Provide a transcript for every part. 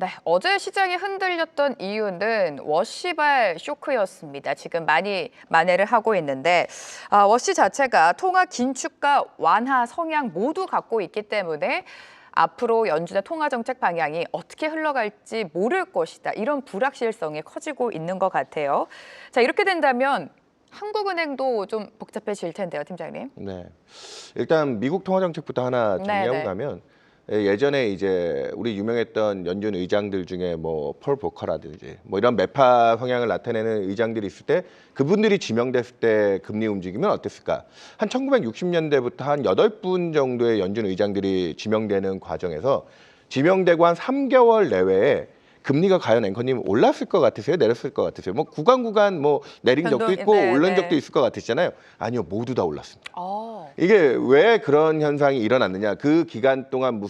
네, 어제 시장이 흔들렸던 이유는 워시발 쇼크였습니다. 지금 많이 만회를 하고 있는데 워시 자체가 통화 긴축과 완화 성향 모두 갖고 있기 때문에 앞으로 연준의 통화 정책 방향이 어떻게 흘러갈지 모를 것이다. 이런 불확실성이 커지고 있는 것 같아요. 자, 이렇게 된다면 한국은행도 좀 복잡해질 텐데요, 팀장님. 네. 일단 미국 통화 정책부터 하나 정리하고 네네. 가면 예전에 이제 우리 유명했던 연준 의장들 중에 폴 보커라든지 이런 매파 성향을 나타내는 의장들이 있을 때 그분들이 지명됐을 때 금리 움직이면 어땠을까? 한 1960년대부터 한 8분 정도의 연준 의장들이 지명되는 과정에서 지명되고 한 3개월 내외에 금리가 과연 앵커님 올랐을 것 같으세요? 내렸을 것 같으세요? 구간 내린 적도 있고 네, 오른 네. 적도 있을 것 같으시잖아요. 아니요, 모두 다 올랐습니다. 어, 이게 왜 그런 현상이 일어났느냐? 그 기간 동안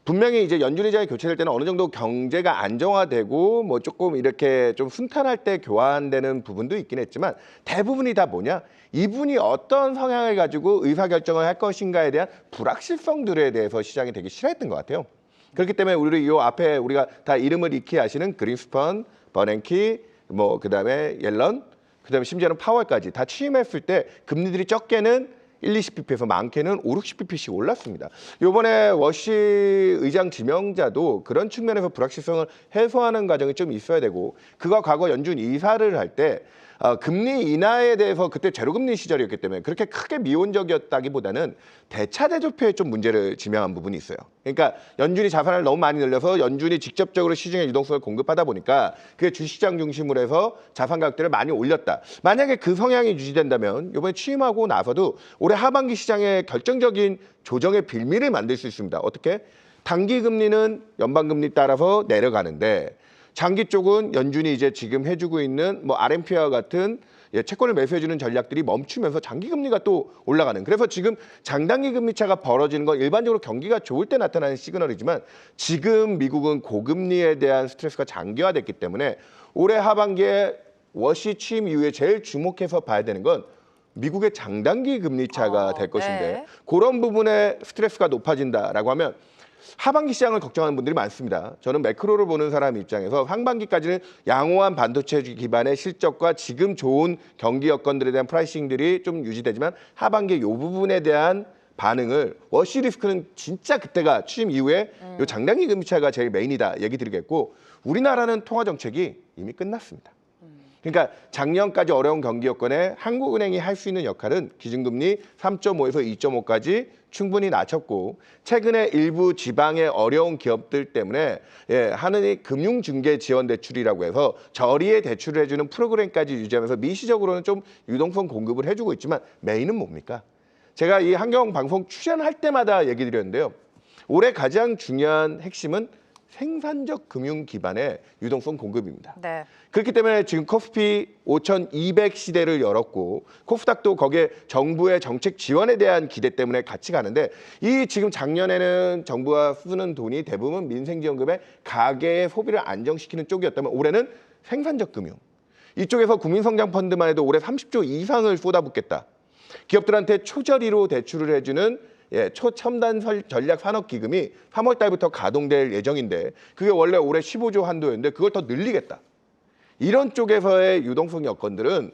분명히 이제 연준 의장이 교체될 때는 어느 정도 경제가 안정화되고 조금 이렇게 좀 순탄할 때 교환되는 부분도 있긴 했지만 대부분이 다 뭐냐? 이분이 어떤 성향을 가지고 의사결정을 할 것인가에 대한 불확실성들에 대해서 시장이 되게 싫어했던 것 같아요. 그렇기 때문에 우리 요 앞에 우리가 다 이름을 익히 아시는 그린스펀, 버냉키, 그다음에 옐런, 그다음에 심지어는 파월까지 다 취임했을 때 금리들이 적게는 1, 20bp에서 많게는 5, 60bp씩 올랐습니다. 이번에 워시 의장 지명자도 그런 측면에서 불확실성을 해소하는 과정이 좀 있어야 되고, 그가 과거 연준 이사를 할 때 금리 인하에 대해서 그때 제로금리 시절이었기 때문에 그렇게 크게 미온적이었다기보다는 대차대조표에 좀 문제를 지명한 부분이 있어요. 그러니까 연준이 자산을 너무 많이 늘려서 연준이 직접적으로 시중에 유동성을 공급하다 보니까 그게 주식시장 중심으로 해서 자산 가격들을 많이 올렸다. 만약에 그 성향이 유지된다면 이번에 취임하고 나서도 올해 하반기 시장에 결정적인 조정의 빌미를 만들 수 있습니다. 어떻게? 단기 금리는 연방금리 따라서 내려가는데 장기 쪽은 연준이 이제 지금 해주고 있는 RMP와 같은 채권을 매수해주는 전략들이 멈추면서 장기 금리가 또 올라가는. 그래서 지금 장단기 금리 차가 벌어지는 건 일반적으로 경기가 좋을 때 나타나는 시그널이지만 지금 미국은 고금리에 대한 스트레스가 장기화됐기 때문에 올해 하반기에 워시 취임 이후에 제일 주목해서 봐야 되는 건 미국의 장단기 금리 차가 될 것인데 네. 그런 부분에 스트레스가 높아진다라고 하면 하반기 시장을 걱정하는 분들이 많습니다. 저는 매크로를 보는 사람 입장에서 상반기까지는 양호한 반도체 기반의 실적과 지금 좋은 경기 여건들에 대한 프라이싱들이 좀 유지되지만 하반기 이 부분에 대한 반응을 워시 리스크는 진짜 그때가 취임 이후에 요 장단기 금리 차가 제일 메인이다 얘기 드리겠고, 우리나라는 통화 정책이 이미 끝났습니다. 그러니까 작년까지 어려운 경기 여건에 한국은행이 할 수 있는 역할은 기준금리 3.5에서 2.5까지 충분히 낮췄고, 최근에 일부 지방의 어려운 기업들 때문에 하는 이 금융중개지원대출이라고 해서 저리에 대출을 해주는 프로그램까지 유지하면서 미시적으로는 좀 유동성 공급을 해주고 있지만 메인은 뭡니까? 제가 이 한경 방송 출연할 때마다 얘기 드렸는데요. 올해 가장 중요한 핵심은 생산적 금융 기반의 유동성 공급입니다. 네. 그렇기 때문에 지금 코스피 5,200 시대를 열었고 코스닥도 거기에 정부의 정책 지원에 대한 기대 때문에 같이 가는데, 이 지금 작년에는 정부가 쓰는 돈이 대부분 민생지원금에 가계의 소비를 안정시키는 쪽이었다면 올해는 생산적 금융. 이쪽에서 국민성장펀드만 해도 올해 30조 이상을 쏟아붓겠다. 기업들한테 초저리로 대출을 해주는 초첨단 전략 산업기금이 3월 달부터 가동될 예정인데 그게 원래 올해 15조 한도였는데 그걸 더 늘리겠다. 이런 쪽에서의 유동성 여건들은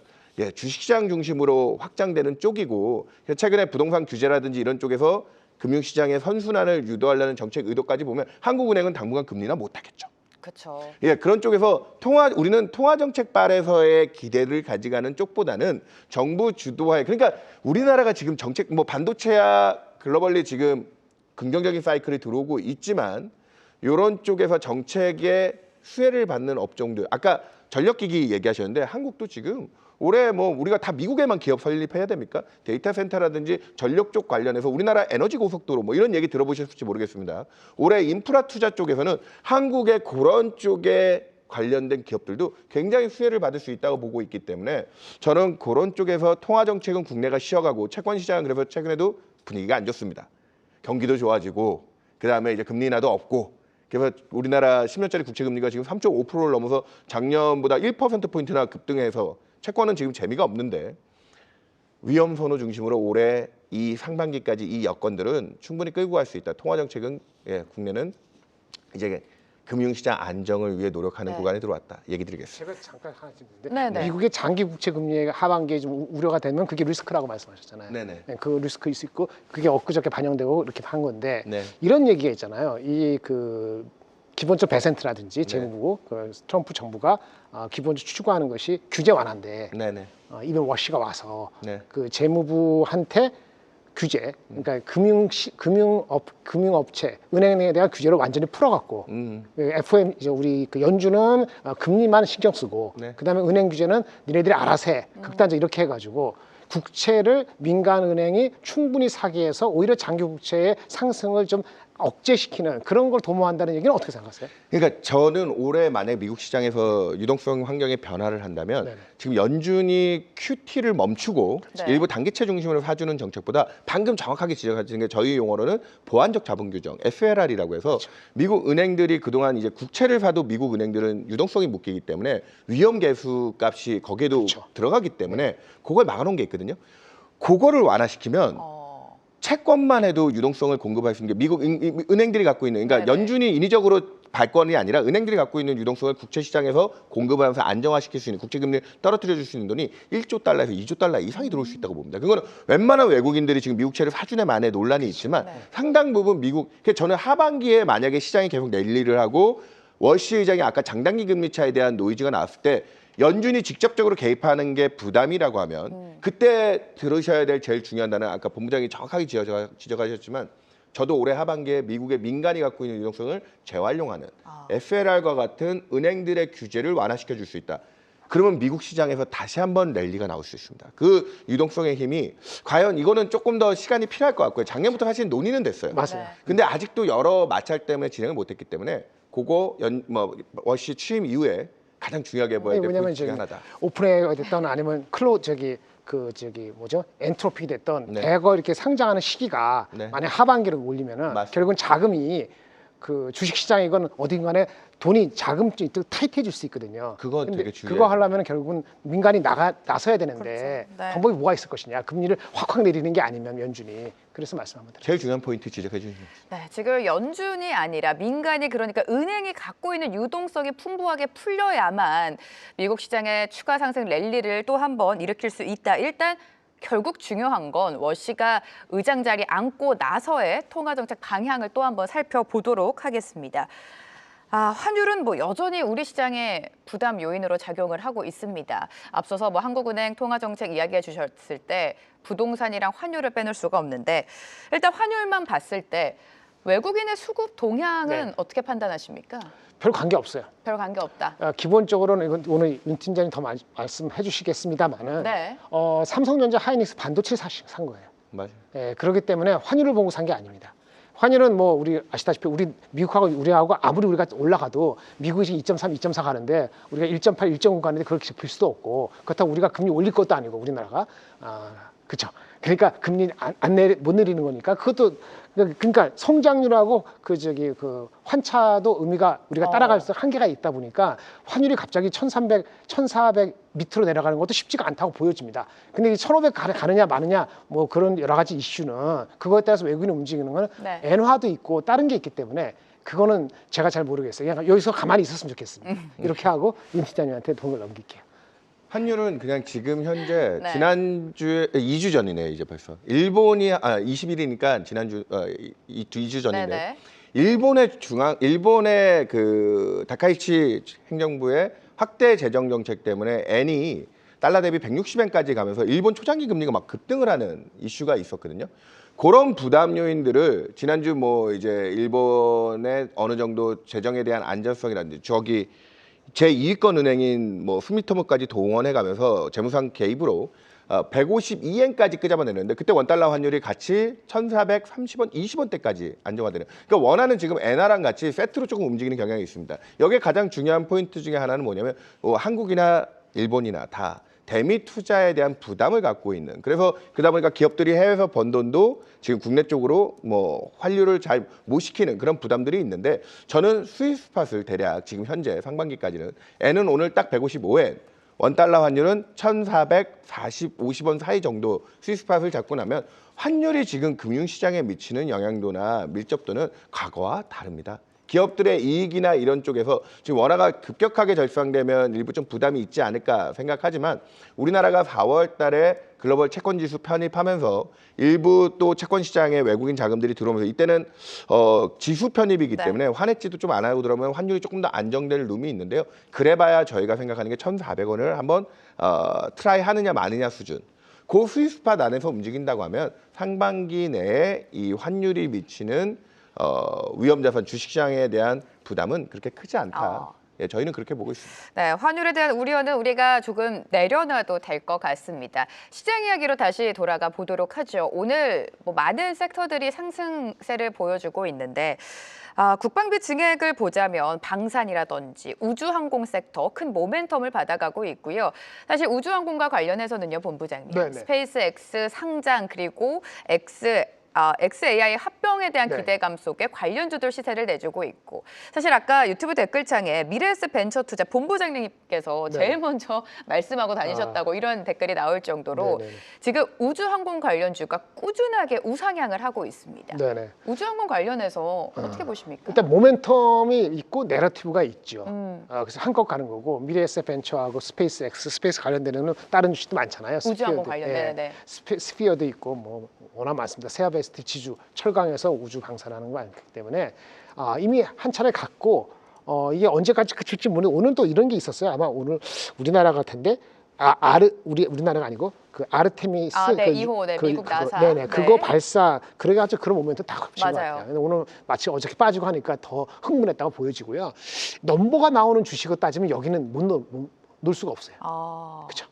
주식시장 중심으로 확장되는 쪽이고, 최근에 부동산 규제라든지 이런 쪽에서 금융시장의 선순환을 유도하려는 정책 의도까지 보면 한국은행은 당분간 금리나 못하겠죠. 그렇죠. 그런 쪽에서 우리는 통화 정책 발에서의 기대를 가져가는 쪽보다는 정부 주도하에, 그러니까 우리나라가 지금 정책 반도체야 글로벌리 지금 긍정적인 사이클이 들어오고 있지만 이런 쪽에서 정책의 수혜를 받는 업종들, 아까 전력기기 얘기하셨는데 한국도 지금 올해 우리가 다 미국에만 기업 설립해야 됩니까? 데이터 센터라든지 전력 쪽 관련해서 우리나라 에너지 고속도로 이런 얘기 들어보셨을지 모르겠습니다. 올해 인프라 투자 쪽에서는 한국의 그런 쪽에 관련된 기업들도 굉장히 수혜를 받을 수 있다고 보고 있기 때문에 저는 그런 쪽에서 통화 정책은 국내가 쉬어가고 채권 시장은 그래서 최근에도 분위기가 안 좋습니다. 경기도 좋아지고 그다음에 이제 금리 인하도 없고, 그래서 우리나라 10년짜리 국채 금리가 지금 3.5%를 넘어서 작년보다 1%포인트나 급등해서 채권은 지금 재미가 없는데, 위험 선호 중심으로 올해 이 상반기까지 이 여건들은 충분히 끌고 갈 수 있다. 통화 정책은 국내는 이제 금융시장 안정을 위해 노력하는 네. 구간에 들어왔다. 얘기 드리겠습니다. 제가 잠깐 하나 좀 있는데 네네. 미국의 장기 국채 금리의 하반기에 좀 우려가 되면 그게 리스크라고 말씀하셨잖아요. 네네. 네, 그 리스크일 수 있고 그게 엊그저께 반영되고 이렇게 한 건데 네. 이런 얘기가 있잖아요. 이 그 기본적 배센트라든지 네. 재무부 그 트럼프 정부가 기본적으로 추구하는 것이 규제 완화인데 네네. 이번 워시가 와서 네. 그 재무부한테 규제, 그러니까 금융업체, 은행에 대한 규제를 완전히 풀어갖고 FM 이제 우리 그 연준은 금리만 신경 쓰고, 네. 그다음에 은행 규제는 니네들이 알아서 해, 극단적 이렇게 해가지고 국채를 민간 은행이 충분히 사기 해서 오히려 장기 국채의 상승을 좀 억제시키는 그런 걸 도모한다는 얘기는 어떻게 생각하세요? 그러니까 저는 올해 만약 미국 시장에서 유동성 환경에 변화를 한다면 네네. 지금 연준이 QT를 멈추고 네. 일부 단기채 중심으로 사주는 정책보다 방금 정확하게 지적하신 게 저희 용어로는 보완적 자본 규정 (SLR이라고) 해서 미국 은행들이 그동안 이제 국채를 사도 미국 은행들은 유동성이 묶이기 때문에 위험 계수 값이 거기에도 그렇죠. 들어가기 때문에 그걸 막아놓은 게 있거든요. 그거를 완화시키면 채권만 해도 유동성을 공급할 수 있는 게 미국 은행들이 갖고 있는, 그러니까 네네. 연준이 인위적으로 발권이 아니라 은행들이 갖고 있는 유동성을 국채 시장에서 공급하면서 안정화시킬 수 있는, 국채 금리를 떨어뜨려 줄 수 있는 돈이 1조 달러에서 2조 달러 이상이 들어올 수 있다고 봅니다. 그거는 웬만한 외국인들이 지금 미국채를 사주네 마네 논란이 있지만 네. 상당 부분 미국, 그러니까 저는 하반기에 만약에 시장이 계속 랠리를 하고 월시 의장이 아까 장단기 금리 차에 대한 노이즈가 나왔을 때 연준이 직접적으로 개입하는 게 부담이라고 하면 그때 들으셔야 될 제일 중요한 단어는 아까 본부장이 정확하게 지적하셨지만 저도 올해 하반기에 미국의 민간이 갖고 있는 유동성을 재활용하는 SLR과 같은 은행들의 규제를 완화시켜 줄 수 있다. 그러면 미국 시장에서 다시 한번 랠리가 나올 수 있습니다. 그 유동성의 힘이 과연 이거는 조금 더 시간이 필요할 것 같고요. 작년부터 사실 논의는 됐어요. 맞아요. 네. 근데 아직도 여러 마찰 때문에 진행을 못했기 때문에 그거 워시 취임 이후에 가장 중요하게 보여야 될 왜냐면 포인트 중에 저기 하나다. 오픈AI가 됐던 아니면 엔트로피 됐던 네. 대거 이렇게 상장하는 시기가 네. 만약 하반기로 올리면은 맞습니다. 결국은 자금이 그 주식시장이건 어딘간에 돈이 자금이 또 타이트해질 수 있거든요. 그건 근데 되게 중요해요. 그거 하려면 결국은 민간이 나서야 되는데 그렇죠. 네. 방법이 뭐가 있을 것이냐. 금리를 확 내리는 게 아니면 연준이. 그래서 말씀합니다. 제일 중요한 포인트 지적해 주시죠. 네, 지금 연준이 아니라 민간이, 그러니까 은행이 갖고 있는 유동성이 풍부하게 풀려야만 미국 시장의 추가 상승 랠리를 또 한 번 일으킬 수 있다. 일단 결국 중요한 건 워시가 의장 자리에 앉고 나서의 통화 정책 방향을 또 한 번 살펴보도록 하겠습니다. 환율은 뭐 여전히 우리 시장의 부담 요인으로 작용을 하고 있습니다. 앞서서 뭐 한국은행 통화정책 이야기해 주셨을 때 부동산이랑 환율을 빼놓을 수가 없는데 일단 환율만 봤을 때 외국인의 수급 동향은 네. 어떻게 판단하십니까? 별 관계 없어요. 별 관계 없다. 기본적으로는 이건 오늘 윤 팀장님 더 말씀해 주시겠습니다만은 네. 삼성전자 하이닉스 반도체를 산 거예요. 맞아요. 예, 그렇기 때문에 환율을 보고 산 게 아닙니다. 환율은 뭐 우리 아시다시피 우리 미국하고 우리하고 아무리 우리가 올라가도 미국이 지금 2.3, 2.4 가는데 우리가 1.8, 1.9 가는데 그렇게 잡힐 수도 없고, 그렇다고 우리가 금리 올릴 것도 아니고 우리나라가 그렇죠. 그러니까 금리 못 내리는 거니까 그것도, 그러니까 성장률하고 그 환차도 의미가 우리가 따라갈 수 한계가 있다 보니까 환율이 갑자기 1,300, 1,400 밑으로 내려가는 것도 쉽지가 않다고 보여집니다. 근데 1,500 가느냐 마느냐 뭐 그런 여러 가지 이슈는 그거에 따라서 외국인이 움직이는 거는 네. 엔화도 있고 다른 게 있기 때문에 그거는 제가 잘 모르겠어요. 그냥 여기서 가만히 있었으면 좋겠습니다. 이렇게 하고 윤 기자님한테 돈을 넘길게요. 환율은 그냥 지금 현재 네. 지난주에 2주 전이네요, 이제 벌써. 일본이 20일이니까 지난주 2주 전인데. 네네. 일본의 그 다카이치 행정부의 확대 재정 정책 때문에 엔이 달러 대비 160엔까지 가면서 일본 초장기 금리가 막 급등을 하는 이슈가 있었거든요. 그런 부담 요인들을 지난주 뭐 이제 일본의 어느 정도 재정에 대한 안전성이라든지 제2위권 은행인 뭐 스미토모까지 동원해가면서 재무상 개입으로 152엔까지 끄잡아내는데 그때 원달러 환율이 같이 1,430원, 20원대까지 안정화되는. 그러니까 원화는 지금 엔화랑 같이 세트로 조금 움직이는 경향이 있습니다. 여기에 가장 중요한 포인트 중에 하나는 뭐냐면 한국이나 일본이나 다 대미 투자에 대한 부담을 갖고 있는. 그래서 그러다 보니까 기업들이 해외에서 번 돈도 지금 국내 쪽으로 뭐 환율을 잘 못 시키는 그런 부담들이 있는데 저는 스위스팟을 대략 지금 현재 상반기까지는 엔은 오늘 딱 155엔, 원달러 환율은 1,450원 사이 정도 스위스팟을 잡고 나면 환율이 지금 금융시장에 미치는 영향도나 밀접도는 과거와 다릅니다. 기업들의 이익이나 이런 쪽에서 지금 원화가 급격하게 절상되면 일부 좀 부담이 있지 않을까 생각하지만 우리나라가 4월 달에 글로벌 채권 지수 편입하면서 일부 또 채권 시장에 외국인 자금들이 들어오면서 이때는 지수 편입이기 네. 때문에 환해지도 좀 안 하고 들어오면 환율이 조금 더 안정될 룸이 있는데요. 그래봐야 저희가 생각하는 게 1,400원을 한번 트라이 하느냐 마느냐 수준. 그 스위스팟 안에서 움직인다고 하면 상반기 내에 이 환율이 미치는 위험자산 주식시장에 대한 부담은 그렇게 크지 않다. 예, 저희는 그렇게 보고 있습니다. 네, 환율에 대한 우려는 우리가 조금 내려놔도 될 것 같습니다. 시장 이야기로 다시 돌아가 보도록 하죠. 오늘 많은 섹터들이 상승세를 보여주고 있는데 국방비 증액을 보자면 방산이라든지 우주항공 섹터 큰 모멘텀을 받아가고 있고요. 사실 우주항공과 관련해서는요, 본부장님. 네네. 스페이스X 상장 그리고 XAI 합병에 대한 네. 기대감 속에 관련주들 시세를 내주고 있고 사실 아까 유튜브 댓글창에 미래에셋 벤처 투자 본부장님께서 네. 제일 먼저 말씀하고 다니셨다고 이런 댓글이 나올 정도로 네네. 지금 우주항공 관련주가 꾸준하게 우상향을 하고 있습니다. 네네. 우주항공 관련해서 어떻게 보십니까? 일단 모멘텀이 있고 내러티브가 있죠. 음. 그래서 한껏 가는 거고 미래에셋 벤처하고 스페이스X, 스페이스 관련되는 다른 주식도 많잖아요. 우주항공 스피어도, 관련된, 네. 스피어도 있고 뭐 워낙 많습니다. 세아베스트 지주, 철강에서 우주 방산하는 거 많기 때문에 이미 한 차례 갔고 이게 언제까지 그칠지 모르는 오늘 또 이런 게 있었어요. 아마 오늘 우리나라 같을 텐데 우리나라가 아니고 그 아르테미스 네, 2호, 네, 미국 나사. 네네, 네. 그거 발사 그래가지고 그런 모멘트 딱 겹친 것 맞아요. 같아요. 근데 오늘 마치 어저께 빠지고 하니까 더 흥분했다고 보여지고요. 넘버가 나오는 주식을 따지면 여기는 못 놓을 수가 없어요. 그렇죠.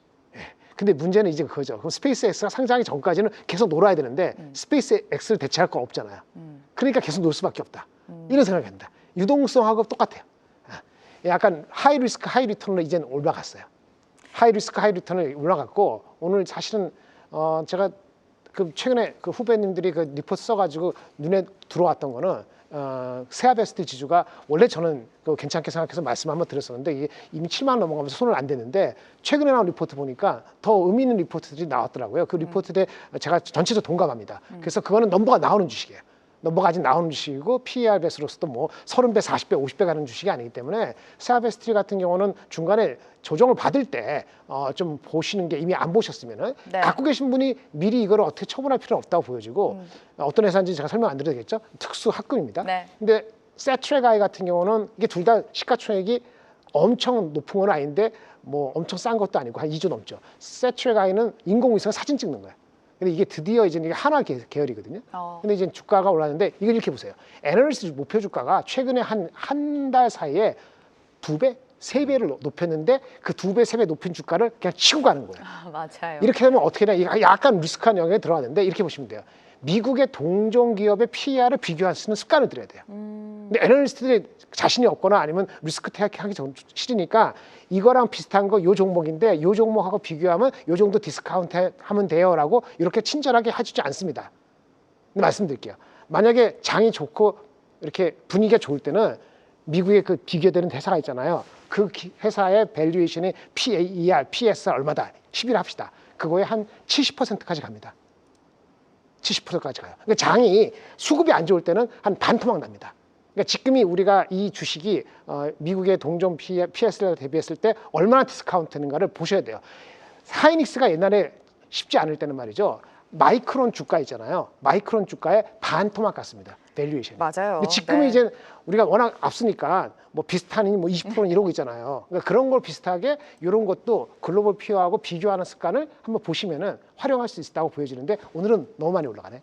근데 문제는 이제 그거죠. 그럼 스페이스X가 상장하기 전까지는 계속 놀아야 되는데 스페이스X를 대체할 건 없잖아요. 그러니까 계속 놀 수밖에 없다. 이런 생각이 듭니다. 유동성하고 똑같아요. 약간 하이 리스크 하이 리턴으로 이제는 올라갔어요. 하이 리스크 하이 리턴을 올라갔고 오늘 사실은 제가 그 최근에 그 후배님들이 그 리포트 써가지고 눈에 들어왔던 거는 세아베스트 지주가 원래 저는 그 괜찮게 생각해서 말씀 한번 드렸었는데 이게 이미 7만 원 넘어가면서 손을 안 댔는데 최근에 나온 리포트 보니까 더 의미 있는 리포트들이 나왔더라고요. 그 리포트에 제가 전체적으로 동감합니다. 그래서 그거는 넘버가 나오는 주식이에요. 넘버가 아직 나오는 주식이고 PER 배수로서도 뭐 30배, 40배, 50배 가는 주식이 아니기 때문에 세아베스트 같은 경우는 중간에 조정을 받을 때 좀 보시는 게 이미 안 보셨으면은 네. 갖고 계신 분이 미리 이걸 어떻게 처분할 필요는 없다고 보여지고 어떤 회사인지 제가 설명 안 드려도 되겠죠? 특수 합금입니다. 네. 근데 세트레가이 같은 경우는 이게 둘 다 시가총액이 엄청 높은 건 아닌데 뭐 엄청 싼 것도 아니고 한 2조 넘죠. 세트레가이는 인공위성 사진 찍는 거예요. 근데 이게 드디어 이제 이게 한화 계열이거든요. 근데 이제 주가가 올랐는데 이걸 이렇게 보세요. 애널리스트 목표 주가가 최근에 한 달 사이에 2배, 3배를 높였는데 그 2배, 3배 높인 주가를 그냥 치고 가는 거예요. 맞아요. 이렇게 되면 어떻게 되냐? 약간 리스크한 영역에 들어가는데 이렇게 보시면 돼요. 미국의 동종 기업의 PER을 비교할 수 있는 습관을 들여야 돼요. 근데 애널리스트들이 자신이 없거나 아니면 리스크 택하기 싫으니까 이거랑 비슷한 거 요 종목인데 요 종목하고 비교하면 요 정도 디스카운트 하면 돼요라고 이렇게 친절하게 해주지 않습니다. 근데 말씀드릴게요. 만약에 장이 좋고 이렇게 분위기가 좋을 때는 미국의 그 비교되는 회사가 있잖아요. 그 회사의 밸류에이션이 PER, PSR 얼마다 10일 합시다. 그거에 한 70%까지 갑니다. 70%까지 가요. 그러니까 장이 수급이 안 좋을 때는 한 반토막 납니다. 그러니까 지금이 우리가 이 주식이 미국의 동종 PS를 대비했을 때 얼마나 디스카운트는가를 보셔야 돼요. 하이닉스가 옛날에 쉽지 않을 때는 말이죠. 마이크론 주가 있잖아요. 마이크론 주가에 반토막 갔습니다. 밸류에이션이. 맞아요. 근데 지금은 네. 이제 우리가 워낙 앞서니까 뭐 비슷하니 뭐 20%는 이러고 있잖아요. 그러니까 그런 걸 비슷하게 이런 것도 글로벌 피어하고 비교하는 습관을 한번 보시면은 활용할 수 있다고 보여지는데 오늘은 너무 많이 올라가네.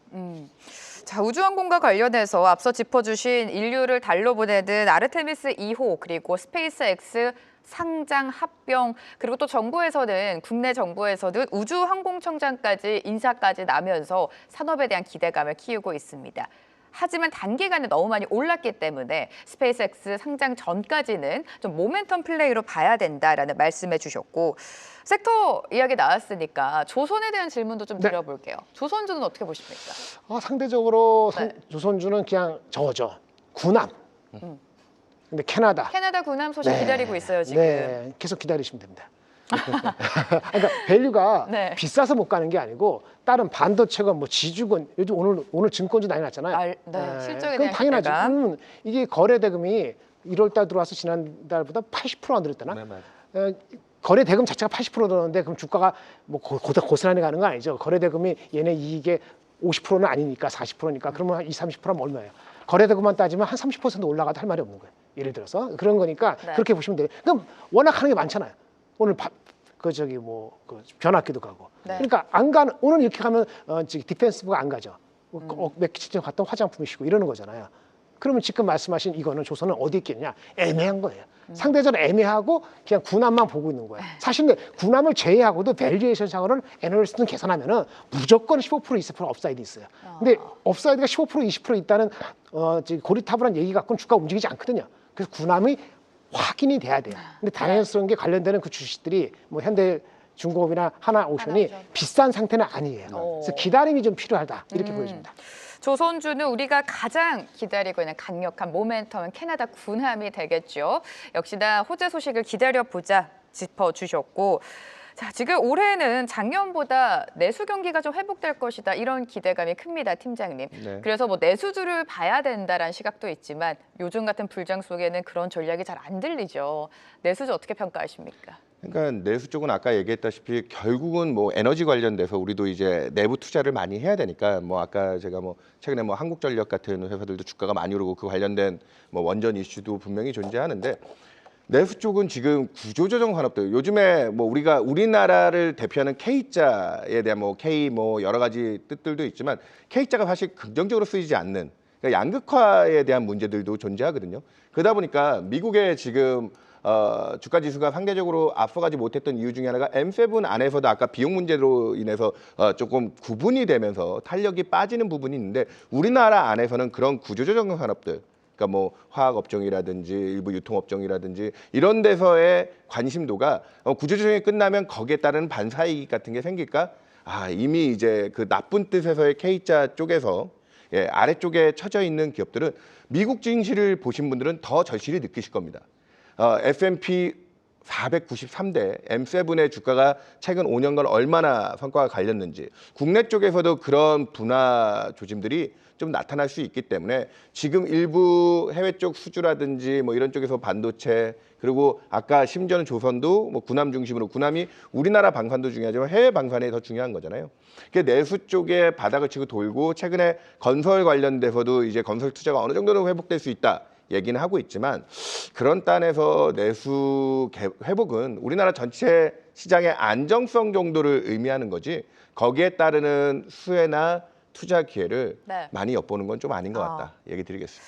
자, 우주항공과 관련해서 앞서 짚어주신 인류를 달로 보내는 아르테미스 2호 그리고 스페이스X 상장 합병 그리고 또 정부에서는 국내 정부에서는 우주항공청장까지 인사까지 나면서 산업에 대한 기대감을 키우고 있습니다. 하지만 단기간에 너무 많이 올랐기 때문에 스페이스X 상장 전까지는 좀 모멘텀 플레이로 봐야 된다라는 말씀해 주셨고 섹터 이야기 나왔으니까 조선에 대한 질문도 좀 네. 드려볼게요. 조선주는 어떻게 보십니까? 상대적으로 네. 조선주는 그냥 저거죠. 군함. 근데 캐나다. 캐나다 군함 소식 네. 기다리고 있어요 지금. 네, 계속 기다리시면 됩니다. 그러니까 밸류가 네. 비싸서 못 가는 게 아니고 다른 반도체건 뭐 지주건 요즘 오늘 증권주 난리 났잖아요. 네, 실적에 그건 대한 당연하죠. 기대감. 이게 거래 대금이 1월 달 들어와서 지난달보다 80%안 늘었다나? 네, 맞아요. 거래 대금 자체가 80% 늘었는데 그럼 주가가 뭐 고스란히 가는 거 아니죠. 거래 대금이 얘네 이익의 50%는 아니니까 40%니까 그러면 한 20-30%면 얼마예요? 거래 대금만 따지면 한 30% 올라가도 할 말이 없는 거예요. 예를 들어서 그런 거니까 네. 그렇게 보시면 돼요. 그럼 워낙 하는 게 많잖아요. 오늘 변압기도 가고. 네. 그러니까 안 가는 오늘 이렇게 가면 디펜스부가 안 가죠. 며칠 전에 갔던 화장품이시고 이러는 거잖아요. 그러면 지금 말씀하신 이거는 조선은 어디 있겠냐? 애매한 거예요. 상대적으로 애매하고 그냥 군함만 보고 있는 거예요. 사실 근데 군함을 제외하고도 밸류에이션 상으로는 애널리스트는 계산하면은 무조건 15% 20% 업사이드 있어요. 근데 업사이드가 15% 20% 있다는 고리타분한 얘기 갖고는 주가 움직이지 않거든요. 그래서 군함이 확인이 돼야 돼요. 근데 당연스러운 게 관련되는 그 주식들이 뭐 현대 중공업이나 하나오션이 하나오션. 비싼 상태는 아니에요. 그래서 기다림이 좀 필요하다 이렇게 보여집니다. 조선주는 우리가 가장 기다리고 있는 강력한 모멘텀은 캐나다 군함이 되겠죠. 역시나 호재 소식을 기다려보자 짚어주셨고, 자, 지금 올해는 작년보다 내수 경기가 좀 회복될 것이다 이런 기대감이 큽니다, 팀장님. 네. 그래서 뭐 내수주를 봐야 된다라는 시각도 있지만 요즘 같은 불장 속에는 그런 전략이 잘 안 들리죠. 내수주 어떻게 평가하십니까? 그러니까 내수 쪽은 아까 얘기했다시피 결국은 뭐 에너지 관련돼서 우리도 이제 내부 투자를 많이 해야 되니까 뭐 아까 제가 뭐 최근에 뭐 한국전력 같은 회사들도 주가가 많이 오르고 그 관련된 뭐 원전 이슈도 분명히 존재하는데 내수 쪽은 지금 구조조정 산업들 요즘에 뭐 우리가 우리나라를 대표하는 K자에 대한 뭐 K 뭐 여러 가지 뜻들도 있지만 K자가 사실 긍정적으로 쓰이지 않는 그러니까 양극화에 대한 문제들도 존재하거든요. 그러다 보니까 미국의 지금 주가 지수가 상대적으로 앞서가지 못했던 이유 중에 하나가 M7 안에서도 아까 비용 문제로 인해서 조금 구분이 되면서 탄력이 빠지는 부분이 있는데 우리나라 안에서는 그런 구조조정 산업들 그러니까 뭐 화학 업종이라든지 일부 유통 업종이라든지 이런 데서의 관심도가 구조조정이 끝나면 거기에 따른 반사이익 같은 게 생길까? 이미 이제 그 나쁜 뜻에서의 K자 쪽에서 아래쪽에 처져 있는 기업들은 미국 증시를 보신 분들은 더 절실히 느끼실 겁니다. S&P 493대 M7의 주가가 최근 5년간 얼마나 성과가 갈렸는지 국내 쪽에서도 그런 분화 조짐들이 좀 나타날 수 있기 때문에 지금 일부 해외 쪽 수주라든지 뭐 이런 쪽에서 반도체 그리고 아까 심지어는 조선도 뭐 군함 중심으로 군함이 우리나라 방산도 중요하지만 해외 방산이 더 중요한 거잖아요. 그 내수 쪽에 바닥을 치고 돌고 최근에 건설 관련돼서도 이제 건설 투자가 어느 정도는 회복될 수 있다. 얘기는 하고 있지만 그런 단에서 내수 회복은 우리나라 전체 시장의 안정성 정도를 의미하는 거지 거기에 따르는 수혜나 투자 기회를 네. 많이 엿보는 건 좀 아닌 것 같다 얘기 드리겠습니다.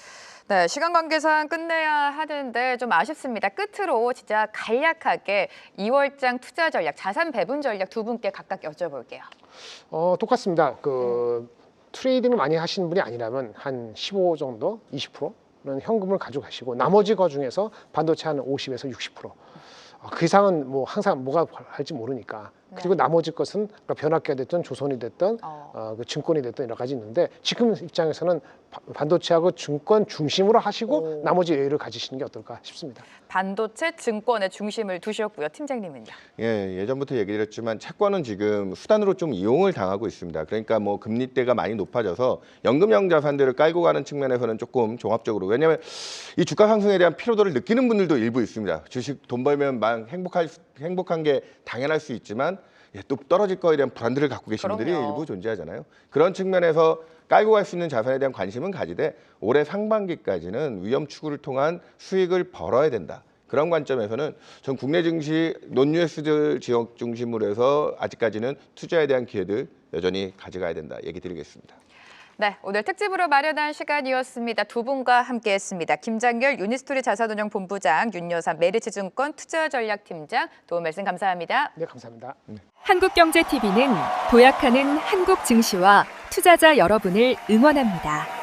네, 시간 관계상 끝내야 하는데 좀 아쉽습니다. 끝으로 진짜 간략하게 2월장 투자 전략, 자산 배분 전략 두 분께 각각 여쭤볼게요. 똑같습니다. 트레이딩을 많이 하시는 분이 아니라면 한 15 정도, 20%는 현금을 가져가시고 나머지 거 중에서 반도체 한 50에서 60%. 그 이상은 뭐 항상 뭐가 할지 모르니까. 그리고 나머지 것은 변압기가 됐든 조선이 됐든 그 증권이 됐든 여러 가지 있는데 지금 입장에서는 반도체하고 증권 중심으로 하시고 나머지 여유를 가지시는 게 어떨까 싶습니다. 반도체, 증권의 중심을 두셨고요. 팀장님은요? 예전부터 얘기드렸지만 채권은 지금 수단으로 좀 이용을 당하고 있습니다. 그러니까 뭐 금리대가 많이 높아져서 연금형 자산들을 깔고 가는 측면에서는 조금 종합적으로 왜냐하면 이 주가 상승에 대한 피로도를 느끼는 분들도 일부 있습니다. 주식 돈 벌면 막 행복한 게 당연할 수 있지만 또 떨어질 거에 대한 불안들을 갖고 계신 분들이 그럼요. 일부 존재하잖아요. 그런 측면에서 깔고 갈 수 있는 자산에 대한 관심은 가지되 올해 상반기까지는 위험 추구를 통한 수익을 벌어야 된다. 그런 관점에서는 전 국내 증시 논뉴스들 지역 중심으로 해서 아직까지는 투자에 대한 기회들 여전히 가져가야 된다 얘기 드리겠습니다. 네, 오늘 특집으로 마련한 시간이었습니다. 두 분과 함께했습니다. 김장열 유니스토리 자산운용본부장, 윤여삼 메리츠증권 투자전략팀장 도움 말씀 감사합니다. 네, 감사합니다. 한국경제TV는 도약하는 한국 증시와 투자자 여러분을 응원합니다.